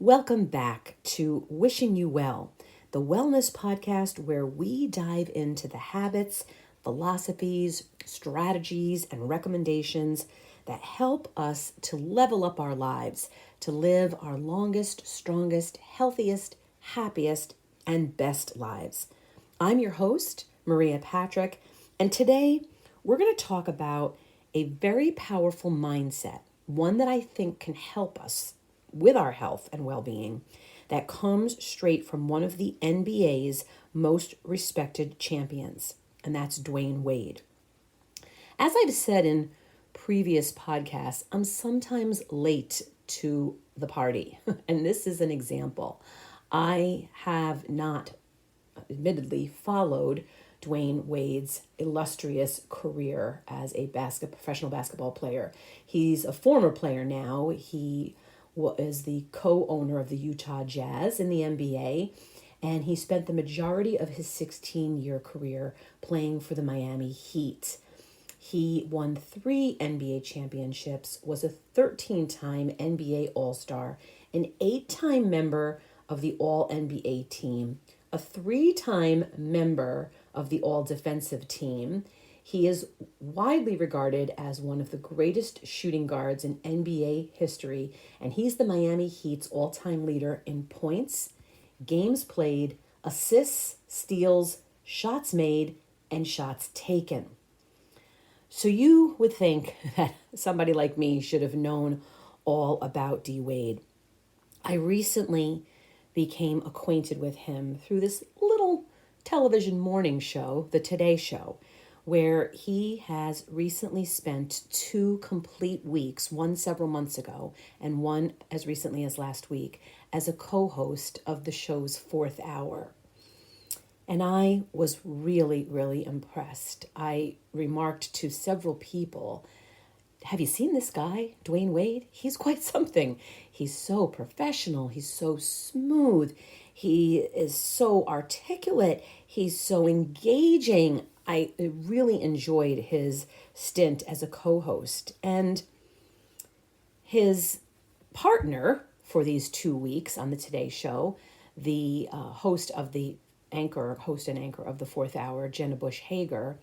Welcome back to Wishing You Well, the wellness podcast where we dive into the habits, philosophies, strategies, and recommendations that help us to level up our lives, to live our longest, strongest, healthiest, happiest, and best lives. I'm your host, Maria Patrick, and today we're going to talk about a very powerful mindset, one that I think can help us with our health and well-being, that comes straight from one of the NBA's most respected champions, and that's Dwyane Wade. As I've said in previous podcasts, I'm sometimes late to the party, and this is an example. I have not, admittedly, followed Dwyane Wade's illustrious career as a professional basketball player. He's a former player now. He is the co-owner of the Utah Jazz in the NBA, and he spent the majority of his 16-year career playing for the Miami Heat. He won 3 NBA championships, was a 13-time NBA All-Star, an 8-time member of the All-NBA team, a 3-time member of the All-Defensive team. He is widely regarded as one of the greatest shooting guards in NBA history, and he's the Miami Heat's all-time leader in points, games played, assists, steals, shots made, and shots taken. So you would think that somebody like me should have known all about D. Wade. I recently became acquainted with him through this little television morning show, The Today Show, where he has recently spent 2 complete weeks, one several months ago and one as recently as last week, as a co-host of the show's 4th hour. And I was really, really impressed. I remarked to several people, have you seen this guy, Dwyane Wade? He's quite something. He's so professional. He's so smooth. He is so articulate. He's so engaging. I really enjoyed his stint as a co-host. And his partner for these 2 weeks on the Today Show, the host and anchor of the 4th hour, Jenna Bush Hager,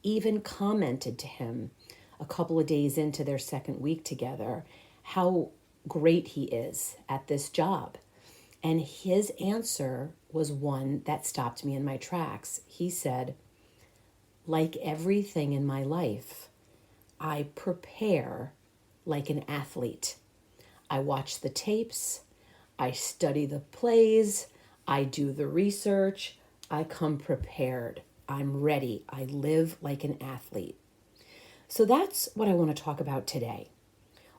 even commented to him a couple of days into their 2nd week together how great he is at this job. And his answer was one that stopped me in my tracks. He said, like everything in my life, I prepare like an athlete. I watch the tapes, I study the plays, I do the research, I come prepared, I'm ready, I live like an athlete. So that's what I want to talk about today.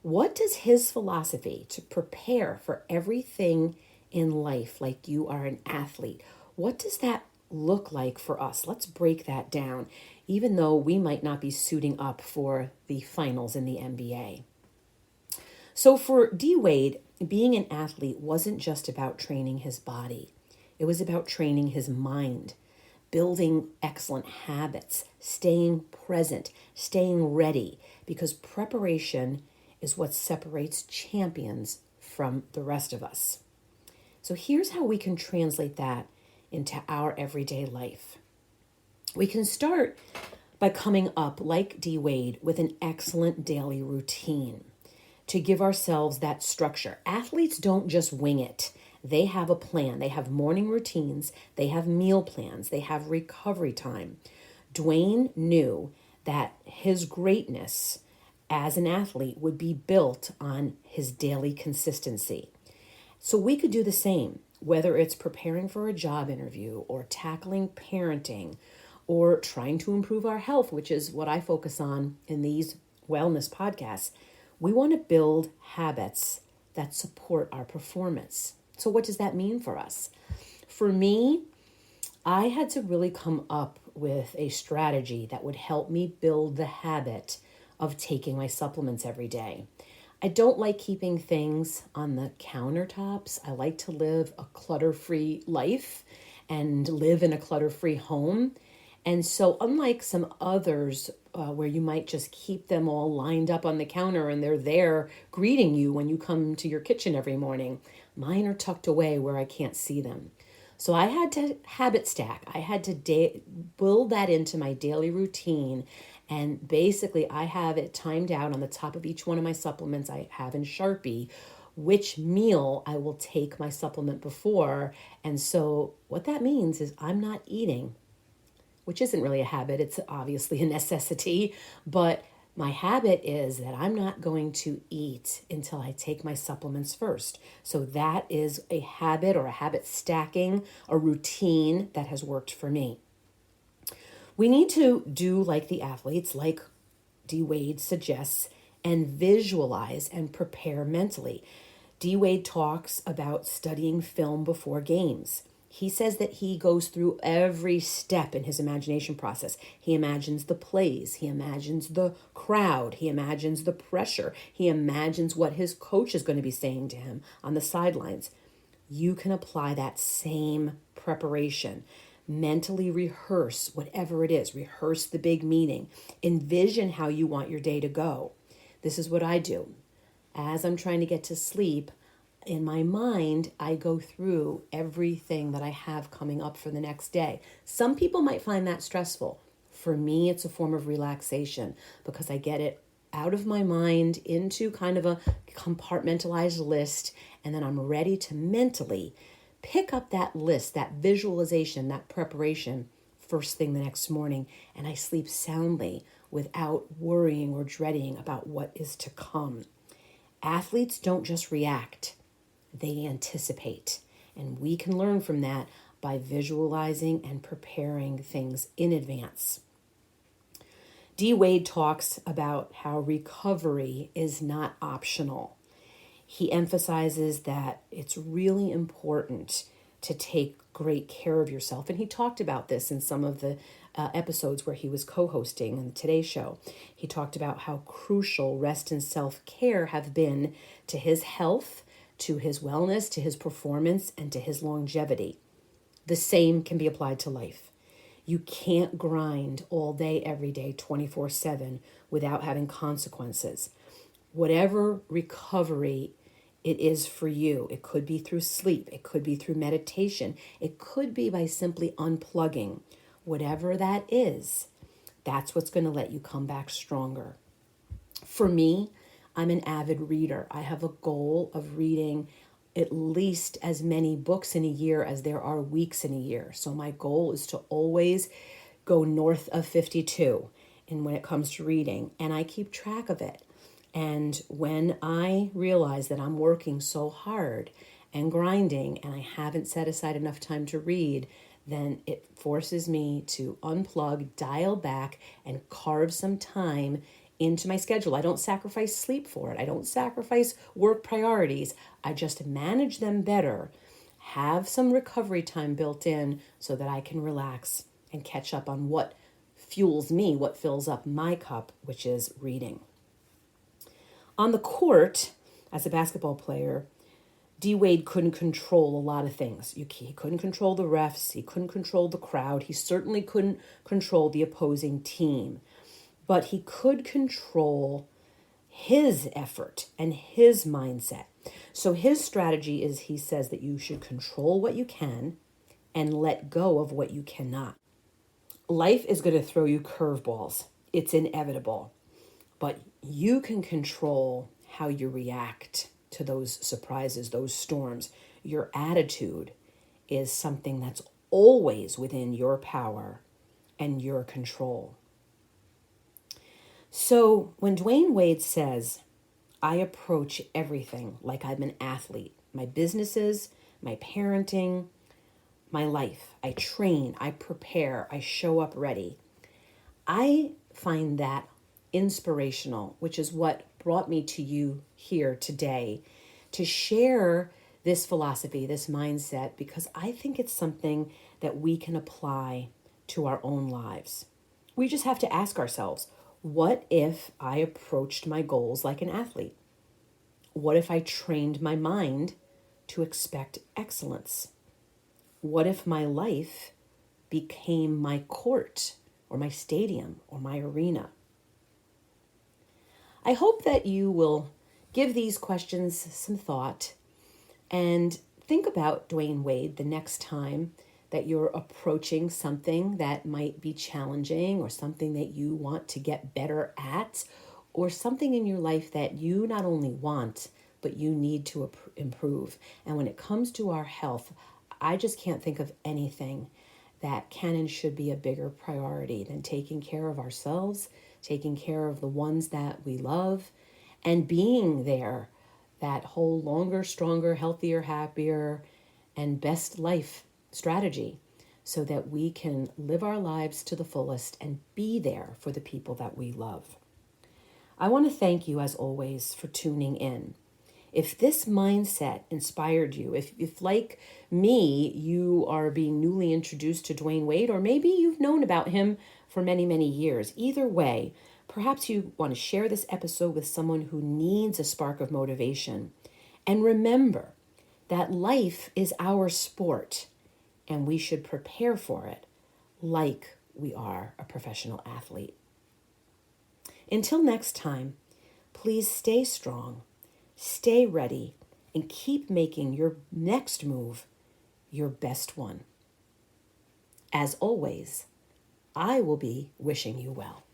What does his philosophy to prepare for everything in life like you are an athlete, what does that look like for us? Let's break that down, even though we might not be suiting up for the finals in the NBA. So for D. Wade, being an athlete wasn't just about training his body. It was about training his mind, building excellent habits, staying present, staying ready, because preparation is what separates champions from the rest of us. So here's how we can translate that into our everyday life. We can start by coming up, like D. Wade, with an excellent daily routine to give ourselves that structure. Athletes don't just wing it. They have a plan. They have morning routines. They have meal plans. They have recovery time. Dwyane knew that his greatness as an athlete would be built on his daily consistency. So we could do the same, whether it's preparing for a job interview or tackling parenting or trying to improve our health, which is what I focus on in these wellness podcasts. We want to build habits that support our performance. So what does that mean for us? For me, I had to really come up with a strategy that would help me build the habit of taking my supplements every day. I don't like keeping things on the countertops. I like to live a clutter-free life and live in a clutter-free home. And so unlike some others where you might just keep them all lined up on the counter and they're there greeting you when you come to your kitchen every morning, Mine are tucked away where I can't see them. So I had to habit stack. I had to build that into my daily routine. And basically, I have it timed out on the top of each one of my supplements I have in Sharpie, which meal I will take my supplement before. And so what that means is I'm not eating, which isn't really a habit. It's obviously a necessity, but my habit is that I'm not going to eat until I take my supplements first. So that is a habit or a habit stacking, a routine that has worked for me. We need to do like the athletes, like D. Wade suggests, and visualize and prepare mentally. D. Wade talks about studying film before games. He says that he goes through every step in his imagination process. He imagines the plays. He imagines the crowd. He imagines the pressure. He imagines what his coach is going to be saying to him on the sidelines. You can apply that same preparation. Mentally rehearse whatever it is. Rehearse the big meeting. Envision how you want your day to go. This is what I do. As I'm trying to get to sleep, in my mind, I go through everything that I have coming up for the next day. Some people might find that stressful. For me, it's a form of relaxation because I get it out of my mind into kind of a compartmentalized list, and then I'm ready to mentally pick up that list, that visualization, that preparation first thing the next morning, and I sleep soundly without worrying or dreading about what is to come. Athletes don't just react. They anticipate, and we can learn from that by visualizing and preparing things in advance. D. Wade talks about how recovery is not optional. He emphasizes that it's really important to take great care of yourself, and he talked about this in some of the episodes where he was co-hosting on the Today Show. He talked about how crucial rest and self-care have been to his health, to his wellness, to his performance, and to his longevity. The same can be applied to life. You can't grind all day, every day, 24/7 without having consequences. Whatever recovery it is for you, it could be through sleep, it could be through meditation, it could be by simply unplugging. Whatever that is, that's what's going to let you come back stronger. For me, I'm an avid reader. I have a goal of reading at least as many books in a year as there are weeks in a year. So my goal is to always go north of 52 and when it comes to reading, and I keep track of it. And when I realize that I'm working so hard and grinding and I haven't set aside enough time to read, then it forces me to unplug, dial back, and carve some time into my schedule. I don't sacrifice sleep for it. I don't sacrifice work priorities. I just manage them better, have some recovery time built in so that I can relax and catch up on what fuels me, what fills up my cup, which is reading. On the court, as a basketball player, D. Wade couldn't control a lot of things. He couldn't control the refs. He couldn't control the crowd. He certainly couldn't control the opposing team. But he could control his effort and his mindset. So his strategy is, he says that you should control what you can and let go of what you cannot. Life is going to throw you curveballs. It's inevitable. But you can control how you react to those surprises, those storms. Your attitude is something that's always within your power and your control. So when Dwyane Wade says, I approach everything like I'm an athlete, my businesses, my parenting, my life, I train, I prepare, I show up ready. I find that inspirational, which is what brought me to you here today to share this philosophy, this mindset, because I think it's something that we can apply to our own lives. We just have to ask ourselves, what if I approached my goals like an athlete? What if I trained my mind to expect excellence? What if my life became my court or my stadium or my arena? I hope that you will give these questions some thought. And think about Dwyane Wade the next time that you're approaching something that might be challenging or something that you want to get better at or something in your life that you not only want, but you need to improve. And when it comes to our health, I just can't think of anything that can and should be a bigger priority than taking care of ourselves, taking care of the ones that we love, and being there, that whole longer, stronger, healthier, happier, and best life strategy so that we can live our lives to the fullest and be there for the people that we love. I want to thank you, as always, for tuning in. If this mindset inspired you, if like me, you are being newly introduced to Dwyane Wade, or maybe you've known about him for many, many years, either way, perhaps you want to share this episode with someone who needs a spark of motivation. And remember that life is our sport, and we should prepare for it like we are a professional athlete. Until next time, please stay strong, stay ready, and keep making your next move your best one. As always, I will be wishing you well.